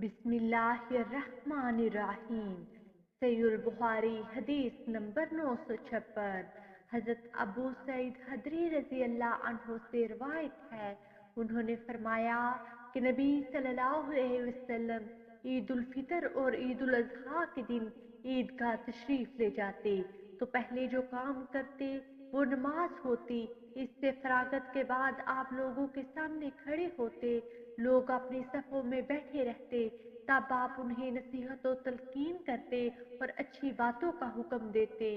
बिस्मिल्लाहिर्रहमानिर्रहीम। सहीहुल बुखारी हदीस नंबर 956। हज़रत अबू सईद खदरी रज़ी अल्लाह अन्हु से रिवायत है, उन्होंने फरमाया कि नबी सल्लल्लाहु अलैहि वसल्लम ईद उल फितर और ईद उल अज़हा के दिन ईदगाह तशरीफ ले जाते तो पहले जो काम करते वो नमाज होती। इससे फरागत के बाद आप लोगों के सामने खड़े होते, लोग अपनी सफ़ों में बैठे रहते, तब आप उन्हें नसीहत और तलकीन करते और अच्छी बातों का हुक्म देते।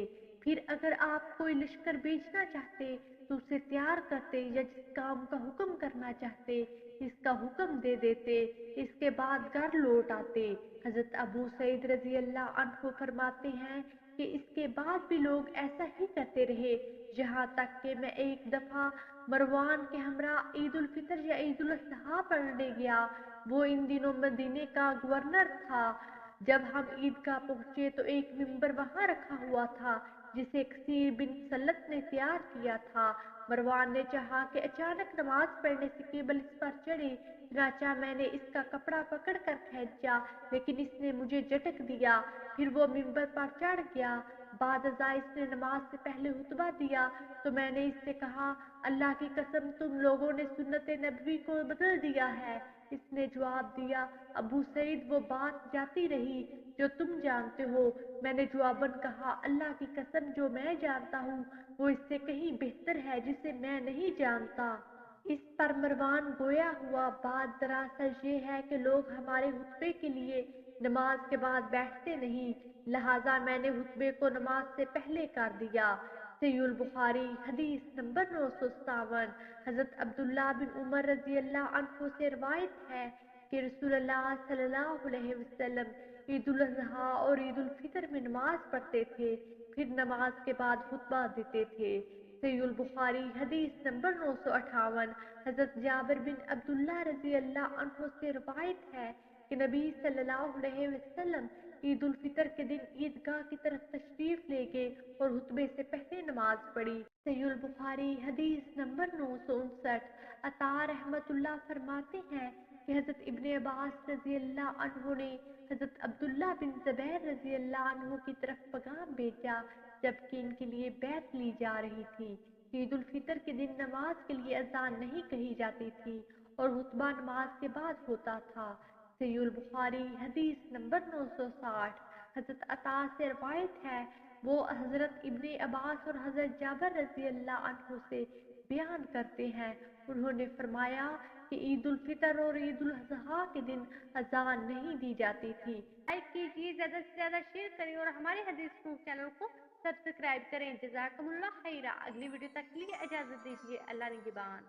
फिर अगर आप कोई लश्कर भेजना चाहते तो उसे तैयार करते या जिस काम का हुक्म करना चाहते इसका हुक्म दे देते। इसके बाद घर लौट आते। हज़रत अबू सईद रज़ी अल्लाह अन्हु फरमाते हैं कि इसके बाद भी लोग ऐसा ही करते रहे, यहाँ तक कि मैं एक दफ़ा मरवान के हमरा ईद उल फितर या ईद उल अज़हा पढ़ने गया। वो इन दिनों मदीने का गवर्नर था। जब हम ईदगाह पहुंचे तो एक मिंबर वहां रखा हुआ था जिसे कसीर बिन सल्लत ने तैयार किया था। मरवान ने चाहा कि अचानक नमाज पढ़ने से केवल इस पर चढ़े, चुनाचा मैंने इसका कपड़ा पकड़ कर खींचा, लेकिन इसने मुझे झटक दिया। फिर वो मिंबर पर चढ़ गया। बाद अज़ा इसने नमाज से पहले हुतबा दिया तो मैंने इससे कहा, अल्लाह की कसम तुम लोगों ने सुन्नत नबवी को बदल दिया है। इसने जवाब दिया, अबू सईद वो बात जाती रही जो तुम जानते हो। मैंने जवाबन कहा, अल्लाह की कसम जो मैं जानता हूँ वो इससे कहीं बेहतर है जिसे मैं नहीं जानता। इस पर मरवान गोया हुआ, बात दरअसल ये है कि लोग हमारे हुतबे के लिए नमाज के बाद बैठते नहीं, लिहाजा मैंने हुतबे को नमाज से पहले कर दिया। सहीहुल बुखारी हदीस नंबर 957। हज़रत अब्दुल्ला बिन उमर रज़ी अल्लाह अन्हु से रिवायत है कि रसूलुल्लाह सल्लल्लाहु अलैहि वसल्लम ईद उल अज़हा और ईद उल फितर में नमाज पढ़ते थे, फिर नमाज के बाद खुतबा देते थे। सहीहुल बुखारी हदीस नंबर 958। हज़रत जाबिर बिन अब्दुल्ला रज़ी अल्लाह अन्हु से रिवायत है कि नबी सल्लल्लाहु अलैहि वसल्लम ईद उल फितर के दिन ईदगाह की तरफ तशरीफ ले गए और हुतबे से पहले नमाज पढ़ी। सहीहुल बुखारी हदीस नंबर 959। अता रहमतुल्लाह फरमाते हैं कि हज़रत इब्ने अब्बास रज़ी अल्लाह अन्हु ने हज़रत अब्दुल्ला बिन ज़ुबैर रज़ी अल्लाह अन्हु की तरफ पैगाम भेजा जबकि इनके लिए बैत ली जा रही थी। ईद उल फितर के दिन नमाज के लिए अज़ान नहीं कही जाती थी और हुतबा नमाज के बाद होता था। सहीहुल बुखारी हदीस नंबर 960। हज़रत अता से रवायत है, वो हज़रत इब्ने अब्बास और हज़रत जाबिर रज़ी अल्लाह अन्हु से बयान करते हैं, उन्होंने फरमाया कि ईद उल फितर और ईद उल अज़हा के दिन अज़ान नहीं दी जाती थी। लाइक कीजिए, ज़्यादा से ज़्यादा शेयर करें और हमारे हदीस प्रूफ चैनल को सब्सक्राइब करें। जज़ाकमुल्लाह खैरा। अगली वीडियो तक के लिए इजाज़त दीजिए। अल्लाह निगहबान।